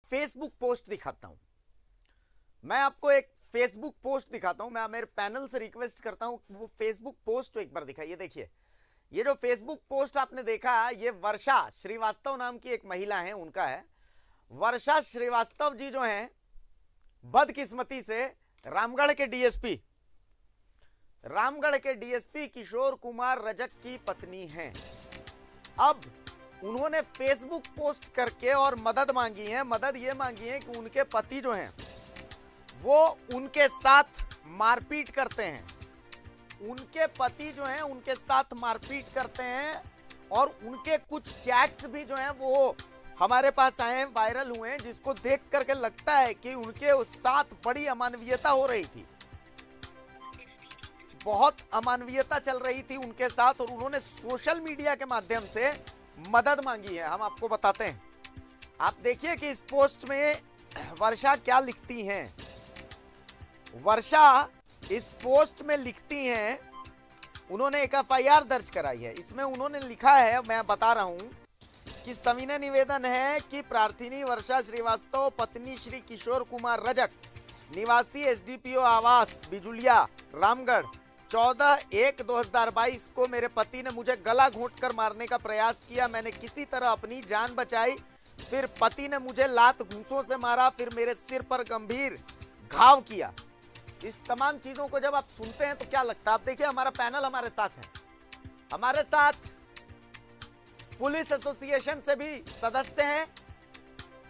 Facebook post दिखाता हूं। मैं आपको एक फेसबुक पोस्ट दिखाता हूं। मैं मेरे पैनल से रिक्वेस्ट करता हूं वो फेसबुक पोस्ट एक बार दिखाइए। देखिए, ये जो फेसबुक पोस्ट आपने देखा, ये वर्षा श्रीवास्तव नाम की एक महिला है, उनका है। वर्षा श्रीवास्तव जी जो हैं, बदकिस्मती से रामगढ़ के डीएसपी किशोर कुमार रजक की पत्नी हैं। अब उन्होंने फेसबुक पोस्ट करके और मदद मांगी है। मदद ये मांगी है कि उनके पति जो हैं वो उनके साथ मारपीट करते हैं। उनके पति जो हैं उनके साथ मारपीट करते हैं और उनके कुछ चैट्स भी जो हैं वो हमारे पास आए हैं, वायरल हुए हैं, जिसको देख करके लगता है कि उनके उस साथ बड़ी अमानवीयता हो रही थी। बहुत अमानवीयता चल रही थी उनके साथ और उन्होंने सोशल मीडिया के माध्यम से मदद मांगी है। हम आपको बताते हैं, आप देखिए कि इस पोस्ट में वर्षा क्या लिखती हैं। वर्षा इस पोस्ट में लिखती हैं, उन्होंने एक एफआईआर दर्ज कराई है। इसमें उन्होंने लिखा है, मैं बता रहा हूं कि सविनय निवेदन है कि प्रार्थिनी वर्षा श्रीवास्तव पत्नी श्री किशोर कुमार रजक निवासी एसडीपीओ आवास बिजुलिया रामगढ़ 14/1/2022 को मेरे पति ने मुझे गला घोंटकर मारने का प्रयास किया। मैंने किसी तरह अपनी जान बचाई। फिर पति ने मुझे लात घूंसों से मारा, फिर मेरे सिर पर गंभीर घाव किया। इस तमाम चीजों को जब आप सुनते हैं तो क्या लगता है? आप देखिए, हमारा पैनल हमारे साथ है। हमारे साथ पुलिस एसोसिएशन से भी सदस्य हैं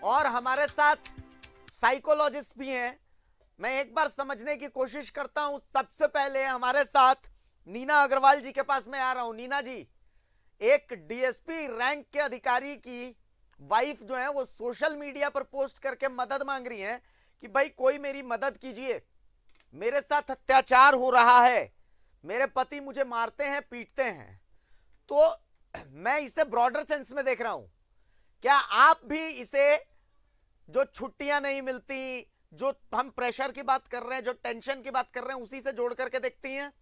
और हमारे साथ साइकोलॉजिस्ट भी हैं। मैं एक बार समझने की कोशिश करता हूं। सबसे पहले हमारे साथ नीना अग्रवाल जी के पास मैं आ रहा हूं। नीना जी, एक डीएसपी रैंक के अधिकारी की वाइफ जो है वो सोशल मीडिया पर पोस्ट करके मदद मांग रही हैं कि भाई कोई मेरी मदद कीजिए, मेरे साथ अत्याचार हो रहा है, मेरे पति मुझे मारते हैं, पीटते हैं। तो मैं इसे ब्रॉडर सेंस में देख रहा हूं। क्या आप भी इसे, जो छुट्टियां नहीं मिलती, जो हम प्रेशर की बात कर रहे हैं, जो टेंशन की बात कर रहे हैं, उसी से जोड़ करके देखती हैं?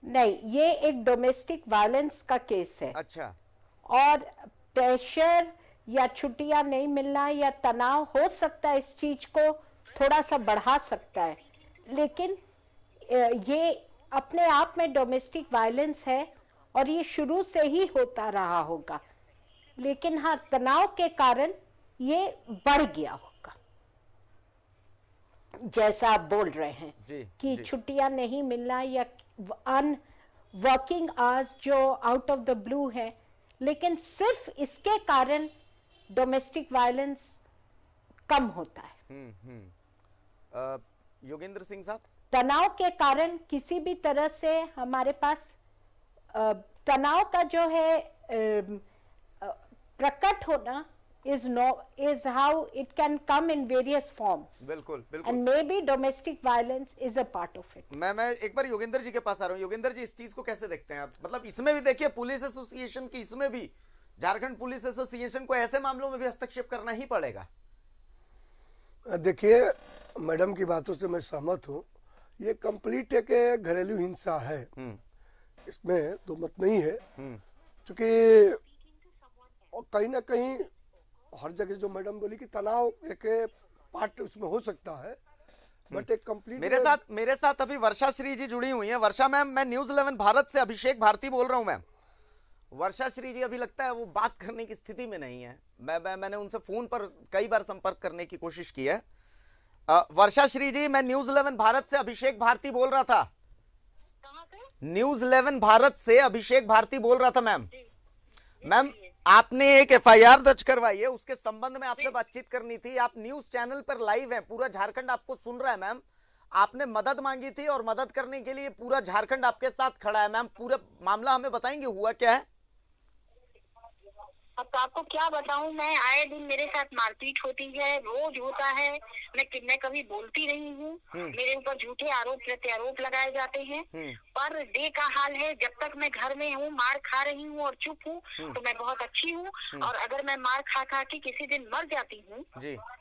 नहीं, ये एक डोमेस्टिक वायलेंस का केस है। अच्छा। और प्रेशर या छुट्टियां नहीं मिलना या तनाव हो सकता है इस चीज को थोड़ा सा बढ़ा सकता है, लेकिन ये अपने आप में डोमेस्टिक वायलेंस है और ये शुरू से ही होता रहा होगा। लेकिन हाँ, तनाव के कारण ये बढ़ गया होगा, जैसा आप बोल रहे हैं कि छुट्टियां नहीं मिलना या वर्किंग आवर्स जो आउट ऑफ द ब्लू है। लेकिन सिर्फ इसके कारण डोमेस्टिक वायलेंस कम होता है। योगेंद्र सिंह साहब, तनाव के कारण किसी भी तरह से हमारे पास तनाव का जो है प्रकट होना is how it can come in various forms. बिल्कुल बिल्कुल। And maybe domestic violence is a part of it. मैं एक बार योगेंद्र जी के पास आ रहा हूँ। योगेंद्र जी, इस चीज को कैसे देखते हैं आप? मतलब इसमें भी देखिए पुलिस एसोसिएशन की, इसमें भी झारखंड पुलिस एसोसिएशन को ऐसे मामलों में भी हस्तक्षेप करना ही पड़ेगा। देखिए, मैडम की बातों से मैं सहमत हूँ। ये कंप्लीट एक घरेलू हिंसा है, इसमें दो मत नहीं है। क्योंकि कहीं ना कहीं हर जगह जो मैडम बोली कि तनाव एक पार्ट उसमें हो सकता है, बट एक कंप्लीट। मेरे साथ अभी वर्षा श्री जी जुड़ी हुई हैं। वर्षा मैम, मैं न्यूज 11 भारत से अभिषेक भारती बोल रहा हूं मैम। वर्षा श्री जी अभी लगता है वो बात करने की स्थिति में नहीं है। मैंने उनसे फोन पर कई बार संपर्क करने की कोशिश की है। वर्षा श्री जी, मैं न्यूज 11 भारत से अभिषेक भारती बोल रहा था। न्यूज 11 भारत से अभिषेक भारती बोल रहा था मैम। मैम, आपने एक एफआईआर दर्ज करवाई है, उसके संबंध में आपसे बातचीत करनी थी। आप न्यूज चैनल पर लाइव हैं, पूरा झारखंड आपको सुन रहा है मैम। आपने मदद मांगी थी और मदद करने के लिए पूरा झारखंड आपके साथ खड़ा है मैम। पूरा मामला हमें बताएंगे, हुआ क्या है? अब तो आपको क्या बताऊं मैं, आए दिन मेरे साथ मारपीट होती है, रोज होता है। मैं कभी बोलती नहीं हूँ, मेरे ऊपर झूठे आरोप प्रत्यारोप लगाए जाते हैं पर डे का हाल है। जब तक मैं घर में हूँ, मार खा रही हूँ और चुप हूँ, तो मैं बहुत अच्छी हूँ। और अगर मैं मार खा खा के किसी दिन मर जाती हूँ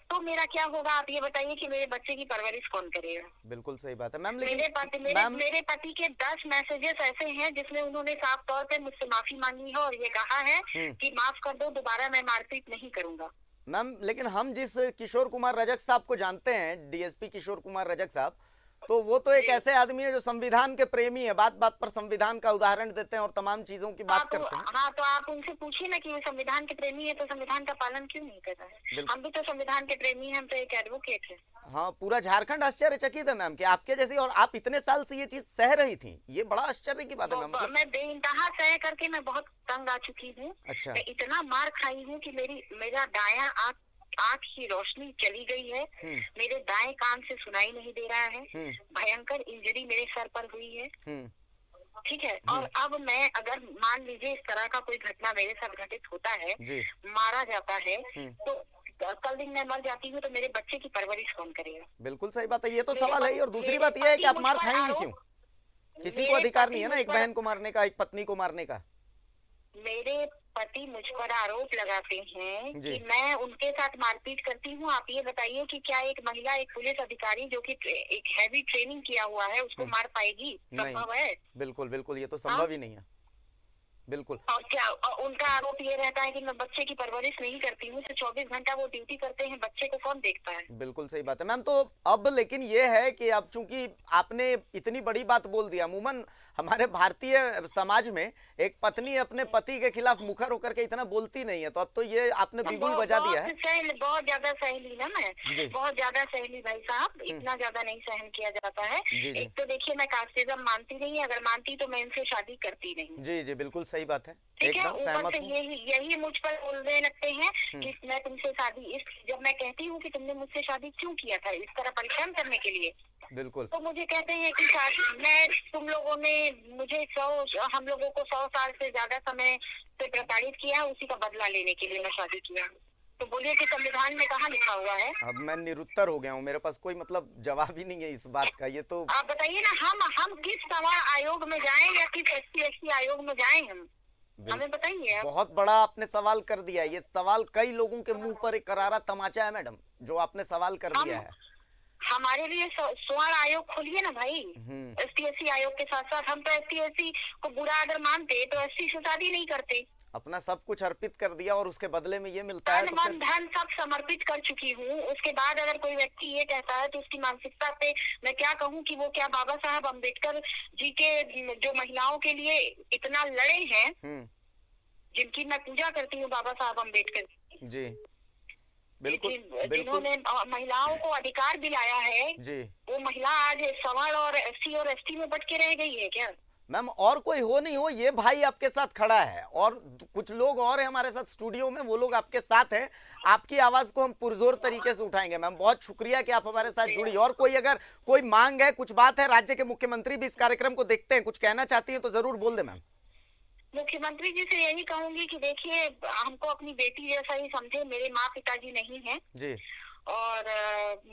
तो मेरा क्या होगा? आप ये बताइए कि मेरे बच्चे की परवरिश कौन करेगा? बिल्कुल सही बात है मैम। मेरे पति के 10 मैसेजेस ऐसे हैं जिसमें उन्होंने साफ तौर पे मुझसे माफी मांगी है और ये कहा है कि माफ कर दो, दोबारा मैं मारपीट नहीं करूंगा। मैम लेकिन हम जिस किशोर कुमार रजक साहब को जानते हैं, डीएसपी किशोर कुमार रजक साहब, तो वो तो एक ऐसे आदमी है जो संविधान के प्रेमी है, बात बात पर संविधान का उदाहरण देते हैं और तमाम चीजों की बात करते हैं। हाँ, तो आप उनसे पूछिए ना कि वो संविधान के प्रेमी है तो संविधान का पालन क्यों नहीं कर रहा है? हम भी तो संविधान के प्रेमी हैं, हम तो एक एडवोकेट है। हाँ, पूरा झारखंड आश्चर्यचकित है मैम कि आपके जैसी, और आप इतने साल से ये चीज सह रही थी, ये बड़ा आश्चर्य की बात है मैम। मैं बेइंतहा सह करके मैं बहुत तंग आ चुकी हूँ। अच्छा। मैं इतना मार खाई हूँ कि मेरा दायां आँख की रोशनी चली गई है, मेरे दाएं कान से सुनाई नहीं दे रहा है, भयंकर इंजरी मेरे सर पर हुई है। ठीक है, और अब मैं अगर मान लीजिए इस तरह का कोई घटना मेरे साथ घटित होता है, मारा जाता है, तो कल दिन मैं मर जाती हूँ तो मेरे बच्चे की परवरिश कौन करेगा? बिल्कुल सही बात है, ये तो सवाल है। और दूसरी बात ये है कि आप मार खाएंगे क्यों? किसी को अधिकार नहीं है ना एक बहन को मारने का, एक पत्नी को मारने का। मेरे पति मुझ पर आरोप लगाते हैं कि मैं उनके साथ मारपीट करती हूँ। आप ये बताइए कि क्या एक महिला, एक पुलिस अधिकारी जो कि एक हैवी ट्रेनिंग किया हुआ है, उसको मार पाएगी? संभव है? बिल्कुल बिल्कुल, ये तो संभव ही नहीं है। बिल्कुल। और क्या उनका आरोप ये रहता है कि मैं बच्चे की परवरिश नहीं करती हूँ, तो 24 घंटा वो ड्यूटी करते हैं, बच्चे को कौन देखता है? बिल्कुल सही बात है मैम। तो अब लेकिन ये है कि अब चूंकि आपने इतनी बड़ी बात बोल दिया, अमूमन हमारे भारतीय समाज में एक पत्नी अपने पति के खिलाफ मुखर होकर के इतना बोलती नहीं है, तो अब तो ये आपने बिगुल बजा दिया है। बहुत ज्यादा सहली ना मैं, बहुत ज्यादा सहली भाई साहब, इतना ज्यादा नहीं सहन किया जाता है। एक तो देखिए मैं कास्टिज्म मानती नहीं, अगर मानती तो मैं इनसे शादी करती नहीं। जी जी बिल्कुल सही बात है, ठीक है। ऊपर से यही मुझ पर बोलने लगते हैं कि मैं तुमसे शादी, जब मैं कहती हूँ कि तुमने मुझसे शादी क्यों किया था, इस तरह परेशान करने के लिए? बिल्कुल। तो मुझे कहते हैं कि मैं, तुम लोगों ने मुझे हम लोगों को 100 साल से ज्यादा समय से प्रताड़ित किया है, उसी का बदला लेने के लिए मैं शादी किया। तो बोलिए कि संविधान में कहाँ लिखा हुआ है? अब मैं निरुत्तर हो गया हूँ, मेरे पास कोई मतलब जवाब ही नहीं है इस बात का। ये तो आप बताइए ना, हम किस सवाल आयोग में जाएं या किस SC आयोग में जाएं? हमें बताइए। बहुत बड़ा आपने सवाल कर दिया, ये सवाल कई लोगों के मुंह पर एक करारा तमाचा है मैडम, जो आपने सवाल कर दिया है। हमारे लिए स्वर्ण आयोग खोलिए ना भाई, ST आयोग के साथ साथ। हम तो ST को बुरा अगर मानते तो SC से शादी नहीं करते। अपना सब कुछ अर्पित कर दिया और उसके बदले में ये मिलता है, तो मन धन सब समर्पित कर चुकी हूँ। उसके बाद अगर कोई व्यक्ति ये कहता है तो उसकी मानसिकता पे मैं क्या कहूँ कि वो क्या बाबा साहब अम्बेडकर जी के जो महिलाओं के लिए इतना लड़े हैं, जिनकी मैं पूजा करती हूँ, बाबा साहब अम्बेडकर जी, बिल्कुल, जिन्होंने महिलाओं को अधिकार दिलाया है जी, वो महिला आज सवर्ण और SC और ST में बट के रह गई है क्या? मैम और कोई हो नहीं हो, ये भाई आपके साथ खड़ा है और कुछ लोग और हैं हमारे साथ स्टूडियो में, वो लोग आपके साथ हैं। आपकी आवाज को हम पुरजोर तरीके से उठाएंगे। मैम बहुत शुक्रिया कि आप हमारे साथ जुड़ी। और कोई अगर कोई मांग है, कुछ बात है, राज्य के मुख्यमंत्री भी इस कार्यक्रम को देखते हैं, कुछ कहना चाहती है तो जरूर बोल दे मैम। मुख्यमंत्री जी से यही कहूंगी कि देखिए, हमको अपनी बेटी जैसा ही समझे, मेरे माँ पिताजी नहीं हैं जी, और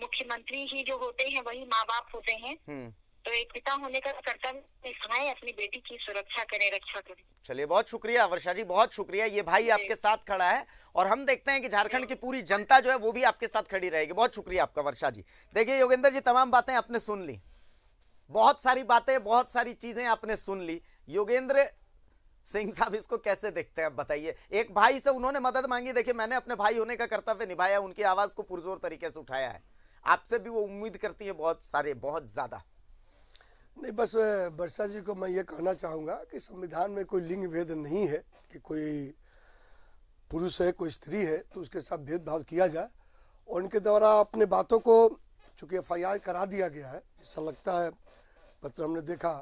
मुख्यमंत्री ही जो होते हैं वही माँ बाप होते हैं। तो एक पिता होने का कर्तव्य निभाएं, अपनी बेटी की सुरक्षा करें, रक्षा करें। चलिए बहुत शुक्रिया वर्षा जी, बहुत शुक्रिया। ये भाई आपके साथ खड़ा है और हम देखते हैं कि झारखंड की पूरी जनता जो है वो भी आपके साथ खड़ी रहेगी। बहुत शुक्रिया आपका वर्षा जी। देखिए योगेंद्र जी, तमाम बातें आपने सुन ली, बहुत सारी बातें, बहुत सारी चीजें आपने सुन ली। योगेंद्र सिंह साहब इसको कैसे देखते हैं आप बताइए? एक भाई से उन्होंने मदद मांगी, देखिए मैंने अपने भाई होने का कर्तव्य निभाया, उनकी आवाज को पुरजोर तरीके से उठाया है। आपसे भी वो उम्मीद करती है बहुत सारे, बहुत ज्यादा। नहीं, बस वर्षा जी को मैं ये कहना चाहूँगा कि संविधान में कोई लिंग भेद नहीं है कि कोई पुरुष है कोई स्त्री है तो उसके साथ भेदभाव किया जाए। और उनके द्वारा अपने बातों को चूँकि FIR करा दिया गया है, जैसा लगता है पत्र हमने देखा,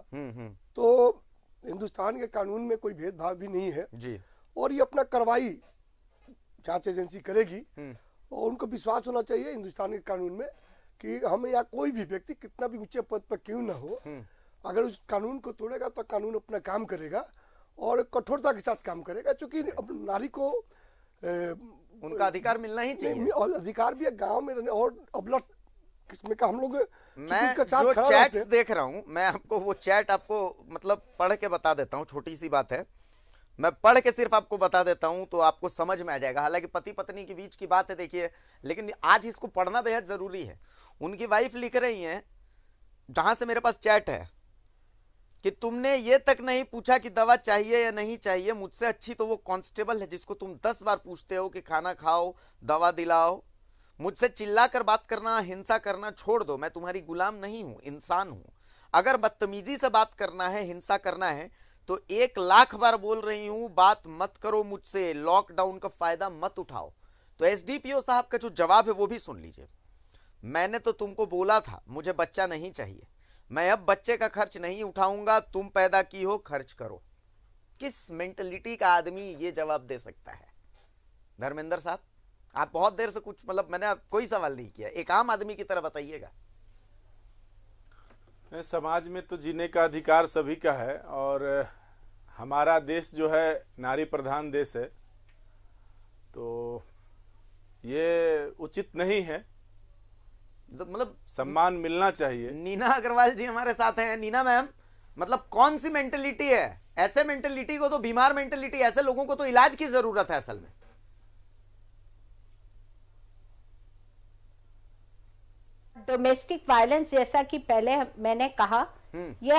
तो हिंदुस्तान के कानून में कोई भेदभाव भी नहीं है जी। और ये अपना कार्रवाई जांच एजेंसी करेगी और उनको विश्वास होना चाहिए हिंदुस्तान के कानून में कि हमें या कोई भी व्यक्ति कितना भी ऊंचे पद पर क्यों ना हो, अगर उस कानून को तोड़ेगा तो कानून अपना काम करेगा और कठोरता के साथ काम करेगा। क्योंकि नारी को उनका अधिकार मिलना ही चाहिए, और अधिकार भी है गांव में रहने और अबलट किस्म का हम लोग मैं जो चैट्स देख रहा हूं, मैं आपको वो चैट आपको मतलब पढ़ के बता देता हूं, छोटी सी बात है, मैं पढ़ के सिर्फ आपको बता देता हूं तो आपको समझ में आ जाएगा। हालांकि पति पत्नी के बीच की बात है देखिए, लेकिन आज इसको पढ़ना बेहद जरूरी है। उनकी वाइफ लिख रही हैं, जहां से मेरे पास चैट है, कि तुमने ये तक नहीं पूछा कि दवा चाहिए या नहीं चाहिए, मुझसे अच्छी तो वो कांस्टेबल है जिसको तुम 10 बार पूछते हो कि खाना खाओ, दवा दिलाओ। मुझसे चिल्ला कर बात करना, हिंसा करना छोड़ दो, मैं तुम्हारी गुलाम नहीं हूं, इंसान हूं। अगर बदतमीजी से बात करना है, हिंसा करना है तो 1 लाख बार बोल रही हूं, बात मत करो मुझसे, लॉकडाउन का फायदा मत उठाओ। तो एसडीपीओ साहब का जो जवाब है वो भी सुन लीजिए। मैंने तो तुमको बोला था मुझे बच्चा नहीं चाहिए, मैं अब बच्चे का खर्च नहीं उठाऊंगा, तुम पैदा की हो, खर्च करो। किस मेंटलिटी का आदमी ये जवाब दे सकता है? धर्मेंद्र साहब, आप बहुत देर से कुछ मतलब मैंने कोई सवाल नहीं किया, एक आम आदमी की तरह बताइएगा। समाज में तो जीने का अधिकार सभी का है, और हमारा देश जो है नारी प्रधान देश है, तो ये उचित नहीं है, तो मतलब सम्मान मिलना चाहिए। नीना अग्रवाल जी हमारे साथ हैं। नीना मैम, मतलब कौन सी मेंटलिटी है? ऐसे मेंटलिटी को तो, बीमार मेंटलिटी, ऐसे लोगों को तो इलाज की जरूरत है असल में। डोमेस्टिक वायलेंस, जैसा कि पहले मैंने कहा, ये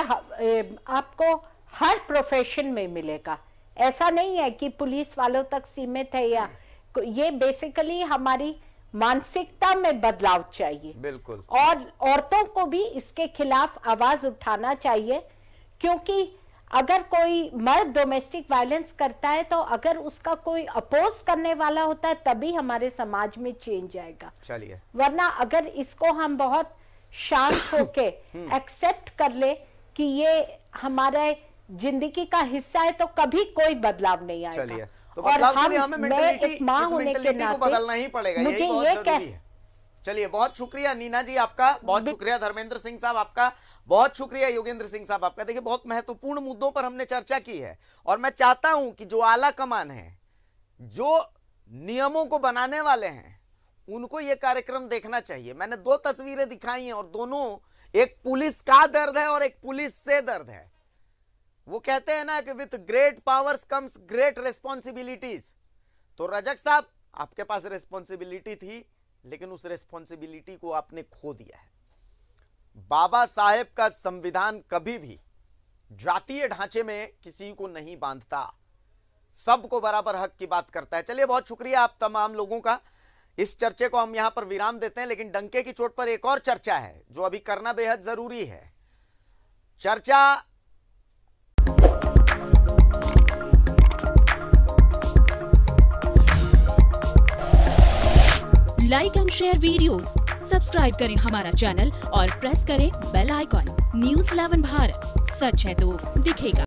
आपको हर प्रोफेशन में मिलेगा। ऐसा नहीं है कि पुलिस वालों तक सीमित है, या ये बेसिकली हमारी मानसिकता में बदलाव चाहिए। बिल्कुल। और औरतों को भी इसके खिलाफ आवाज उठाना चाहिए, क्योंकि अगर कोई मर्द डोमेस्टिक वायलेंस करता है तो अगर उसका कोई अपोज करने वाला होता है तभी हमारे समाज में चेंज आएगा। चलिए, वरना अगर इसको हम बहुत शांत होके एक्सेप्ट कर ले कि ये हमारे जिंदगी का हिस्सा है तो कभी कोई बदलाव नहीं आएगा। चलिए, तो बदलाव के लिए हमें मेंटलिटी को बदलना ही पड़ेगा, यही बहुत जरूरी है। चलिए, बहुत शुक्रिया नीना जी आपका, बहुत शुक्रिया धर्मेंद्र सिंह साहब आपका, बहुत शुक्रिया योगेंद्र सिंह साहब आपका। देखिए, बहुत महत्वपूर्ण मुद्दों पर हमने चर्चा की है, और मैं चाहता हूं कि जो आला कमान है, जो नियमों को बनाने वाले हैं, उनको यह कार्यक्रम देखना चाहिए। मैंने 2 तस्वीरें दिखाई हैं, और दोनों, एक पुलिस का दर्द है और एक पुलिस से दर्द है। वो कहते हैं ना कि with great powers comes great responsibilities. तो रजक साहब, आपके पास रेस्पॉन्सिबिलिटी थी, लेकिन उस रेस्पॉन्सिबिलिटी को आपने खो दिया है। बाबा साहेब का संविधान कभी भी जातीय ढांचे में किसी को नहीं बांधता, सबको बराबर हक की बात करता है। चलिए, बहुत शुक्रिया आप तमाम लोगों का। इस चर्चे को हम यहां पर विराम देते हैं, लेकिन डंके की चोट पर एक और चर्चा है जो अभी करना बेहद जरूरी है। चर्चा like and share videos, subscribe करें हमारा चैनल और प्रेस करें बेल आइकॉन। न्यूज़ 11 भारत, सच है तो दिखेगा।